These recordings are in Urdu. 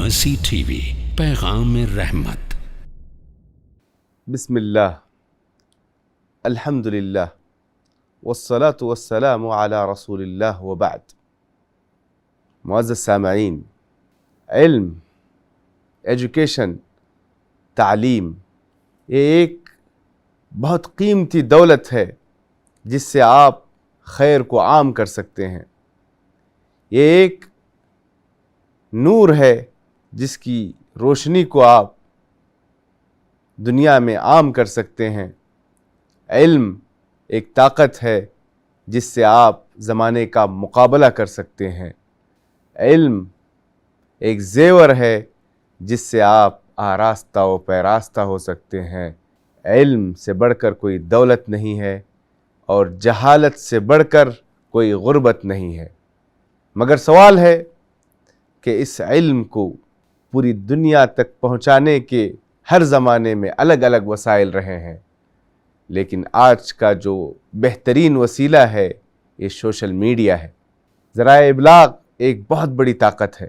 مرسی ٹی وی، پیغام رحمت۔ بسم اللہ، الحمدللہ، والصلاة والسلام علی رسول اللہ، وبعد۔ معزز سامعین، علم، ایجوکیشن، تعلیم، یہ ایک بہت قیمتی دولت ہے جس سے آپ خیر کو عام کر سکتے ہیں۔ یہ ایک نور ہے جس کی روشنی کو آپ دنیا میں عام کر سکتے ہیں۔ علم ایک طاقت ہے جس سے آپ زمانے کا مقابلہ کر سکتے ہیں۔ علم ایک زیور ہے جس سے آپ آراستہ و پیراستہ ہو سکتے ہیں۔ علم سے بڑھ کر کوئی دولت نہیں ہے اور جہالت سے بڑھ کر کوئی غربت نہیں ہے۔ مگر سوال ہے کہ اس علم کو پوری دنیا تک پہنچانے کے ہر زمانے میں الگ الگ وسائل رہے ہیں، لیکن آج کا جو بہترین وسیلہ ہے یہ سوشل میڈیا ہے۔ ذرائع ابلاغ ایک بہت بڑی طاقت ہے۔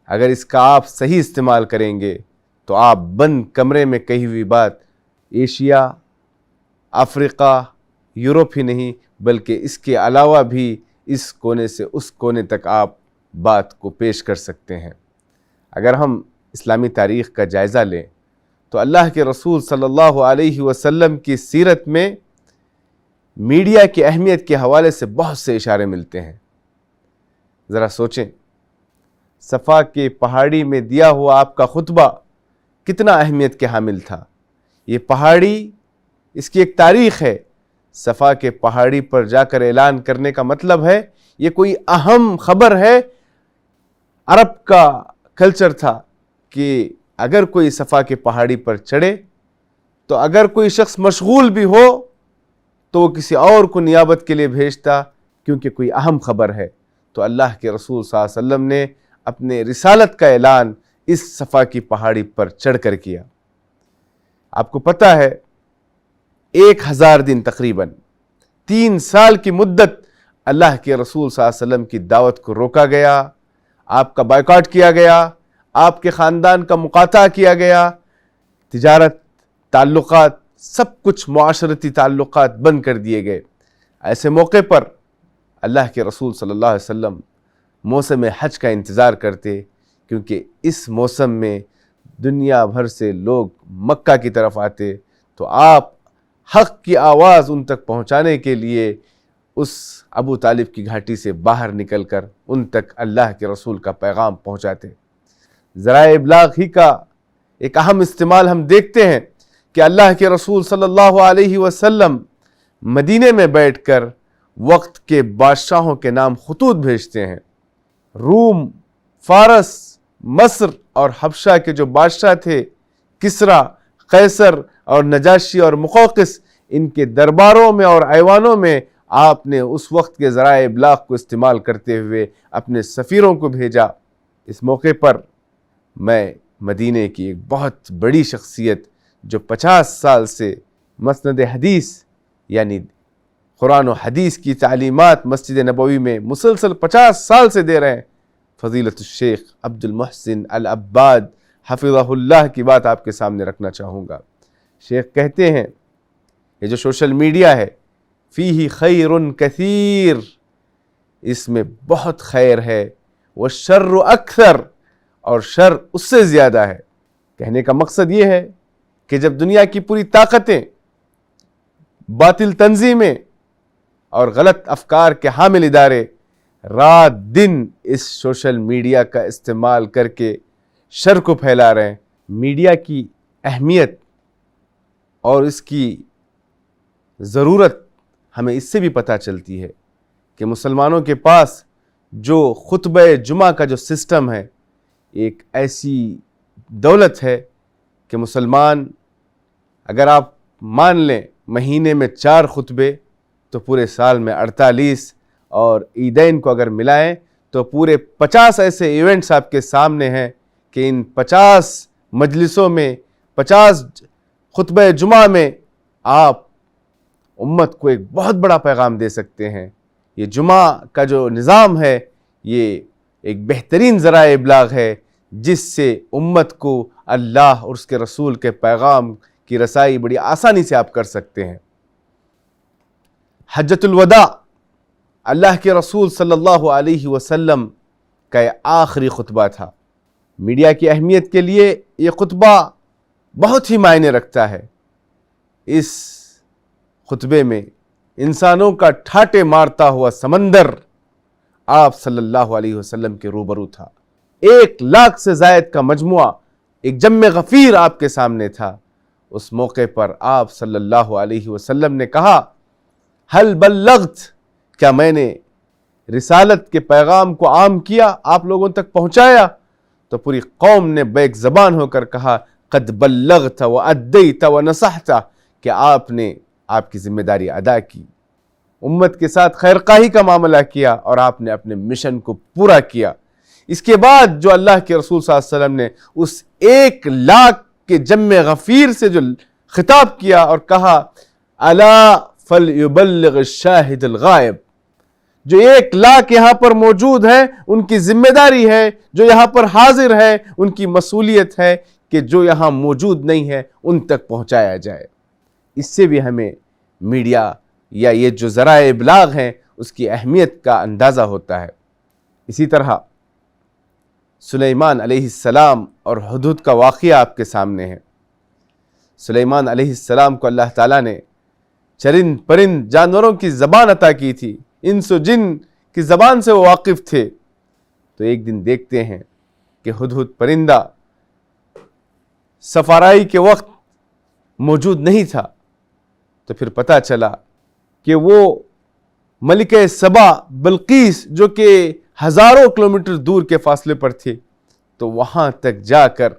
اگر اس کا آپ صحیح استعمال کریں گے تو آپ بند کمرے میں کہی ہوئی بات ایشیا، افریقہ، یورپ ہی نہیں بلکہ اس کے علاوہ بھی اس کونے سے اس کونے تک آپ بات کو پیش کر سکتے ہیں۔ اگر ہم اسلامی تاریخ کا جائزہ لیں تو اللہ کے رسول صلی اللہ علیہ وسلم کی سیرت میں میڈیا کی اہمیت کے حوالے سے بہت سے اشارے ملتے ہیں۔ ذرا سوچیں، صفا کے پہاڑی میں دیا ہوا آپ کا خطبہ کتنا اہمیت کے حامل تھا۔ یہ پہاڑی، اس کی ایک تاریخ ہے۔ صفا کے پہاڑی پر جا کر اعلان کرنے کا مطلب ہے یہ کوئی اہم خبر ہے۔ عرب کا کلچر تھا کہ اگر کوئی صفا کے پہاڑی پر چڑھے تو اگر کوئی شخص مشغول بھی ہو تو وہ کسی اور کو نیابت کے لیے بھیجتا، کیونکہ کوئی اہم خبر ہے۔ تو اللہ کے رسول صلی اللہ علیہ وسلم نے اپنے رسالت کا اعلان اس صفا کی پہاڑی پر چڑھ کر کیا۔ آپ کو پتہ ہے 1000 دن، تقریباً 3 سال کی مدت اللہ کے رسول صلی اللہ علیہ وسلم کی دعوت کو روکا گیا، آپ کا بائیکاٹ کیا گیا، آپ کے خاندان کا مقاطعہ کیا گیا، تجارت، تعلقات، سب کچھ معاشرتی تعلقات بند کر دیے گئے۔ ایسے موقع پر اللہ کے رسول صلی اللہ علیہ وسلم موسم حج کا انتظار کرتے، کیونکہ اس موسم میں دنیا بھر سے لوگ مکہ کی طرف آتے، تو آپ حق کی آواز ان تک پہنچانے کے لیے اس ابو طالب کی گھاٹی سے باہر نکل کر ان تک اللہ کے رسول کا پیغام پہنچاتے۔ ذرائع ابلاغ ہی کا ایک اہم استعمال ہم دیکھتے ہیں کہ اللہ کے رسول صلی اللہ علیہ وسلم مدینے میں بیٹھ کر وقت کے بادشاہوں کے نام خطوط بھیجتے ہیں۔ روم، فارس، مصر اور حبشہ کے جو بادشاہ تھے، کسریٰ، قیصر اور نجاشی اور مقوقس، ان کے درباروں میں اور ایوانوں میں آپ نے اس وقت کے ذرائع ابلاغ کو استعمال کرتے ہوئے اپنے سفیروں کو بھیجا۔ اس موقع پر میں مدینے کی ایک بہت بڑی شخصیت جو 50 سال سے مسند حدیث یعنی قرآن و حدیث کی تعلیمات مسجد نبوی میں مسلسل 50 سال سے دے رہے ہیں، فضیلت الشیخ عبد المحسن العباد حفظہ اللہ کی بات آپ کے سامنے رکھنا چاہوں گا۔ شیخ کہتے ہیں یہ جو سوشل میڈیا ہے، فیہ خیر کثیر، اس میں بہت خیر ہے، والشر اکثر، اور شر اس سے زیادہ ہے۔ کہنے کا مقصد یہ ہے کہ جب دنیا کی پوری طاقتیں باطل تنظیمیں اور غلط افکار کے حامل ادارے رات دن اس سوشل میڈیا کا استعمال کر کے شر کو پھیلا رہے ہیں، میڈیا کی اہمیت اور اس کی ضرورت ہمیں اس سے بھی پتہ چلتی ہے کہ مسلمانوں کے پاس جو خطبہ جمعہ کا جو سسٹم ہے، ایک ایسی دولت ہے کہ مسلمان، اگر آپ مان لیں مہینے میں 4 خطبے تو پورے سال میں 48، اور عیدین کو اگر ملائیں تو پورے 50 ایسے ایونٹس آپ کے سامنے ہیں کہ ان 50 مجلسوں میں، 50 خطبہ جمعہ میں آپ امت کو ایک بہت بڑا پیغام دے سکتے ہیں۔ یہ جمعہ کا جو نظام ہے یہ ایک بہترین ذرائع ابلاغ ہے جس سے امت کو اللہ اور اس کے رسول کے پیغام کی رسائی بڑی آسانی سے آپ کر سکتے ہیں۔ حجۃ الوداع اللہ کے رسول صلی اللہ علیہ وسلم کا یہ آخری خطبہ تھا۔ میڈیا کی اہمیت کے لیے یہ خطبہ بہت ہی معنی رکھتا ہے۔ اس خطبے میں انسانوں کا ٹھاٹے مارتا ہوا سمندر آپ صلی اللہ علیہ وسلم کے روبرو تھا۔ 1,00,000 سے زائد کا مجموعہ، ایک جم غفیر آپ کے سامنے تھا۔ اس موقع پر آپ صلی اللہ علیہ وسلم نے کہا، حل بلغت، کیا میں نے رسالت کے پیغام کو عام کیا، آپ لوگوں تک پہنچایا؟ تو پوری قوم نے بیک زبان ہو کر کہا، قد بلغت وادیت ونصحت، کہ آپ نے آپ کی ذمہ داری ادا کی، امت کے ساتھ خیرخواہی کا معاملہ کیا اور آپ نے اپنے مشن کو پورا کیا۔ اس کے بعد جو اللہ کے رسول صلی اللہ علیہ وسلم نے اس 1,00,000 کے جم غفیر سے جو خطاب کیا اور کہا، الا فلیبلغ الشاہد الغائب، جو 1,00,000 یہاں پر موجود ہے ان کی ذمہ داری ہے، جو یہاں پر حاضر ہے ان کی مسئولیت ہے کہ جو یہاں موجود نہیں ہے ان تک پہنچایا جائے۔ اس سے بھی ہمیں میڈیا یا یہ جو ذرائع ابلاغ ہیں اس کی اہمیت کا اندازہ ہوتا ہے۔ اسی طرح سلیمان علیہ السلام اور ہدہد کا واقعہ آپ کے سامنے ہے۔ سلیمان علیہ السلام کو اللہ تعالیٰ نے چرند پرند جانوروں کی زبان عطا کی تھی، انس و جن کی زبان سے وہ واقف تھے۔ تو ایک دن دیکھتے ہیں کہ ہدہد پرندہ سفارائی کے وقت موجود نہیں تھا، تو پھر پتہ چلا کہ وہ ملکہ سبا بلقیس جو کہ ہزاروں کلومیٹر دور کے فاصلے پر تھے، تو وہاں تک جا کر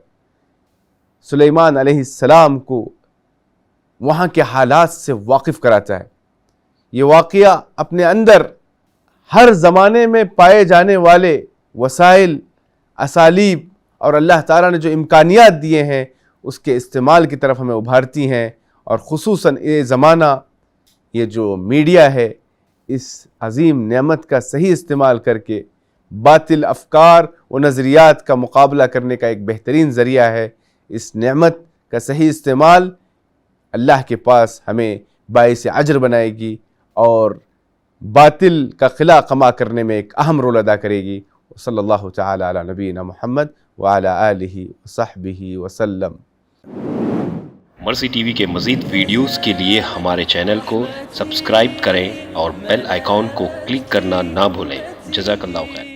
سلیمان علیہ السلام کو وہاں کے حالات سے واقف کراتا ہے۔ یہ واقعہ اپنے اندر ہر زمانے میں پائے جانے والے وسائل، اسالیب اور اللہ تعالیٰ نے جو امکانیات دیے ہیں اس کے استعمال کی طرف ہمیں ابھارتی ہیں، اور خصوصاً یہ زمانہ، یہ جو میڈیا ہے، اس عظیم نعمت کا صحیح استعمال کر کے باطل افکار و نظریات کا مقابلہ کرنے کا ایک بہترین ذریعہ ہے۔ اس نعمت کا صحیح استعمال اللہ کے پاس ہمیں باعث اجر بنائے گی اور باطل کا خلا قما کرنے میں ایک اہم رول ادا کرے گی۔ صلی اللہ تعالی علی نبینا محمد وعلی آلہ وصحبہ وسلم۔ مرسی ٹی وی کے مزید ویڈیوز کے لیے ہمارے چینل کو سبسکرائب کریں اور بیل آئیکن کو کلک کرنا نہ بھولیں۔ جزاک اللہ خیر۔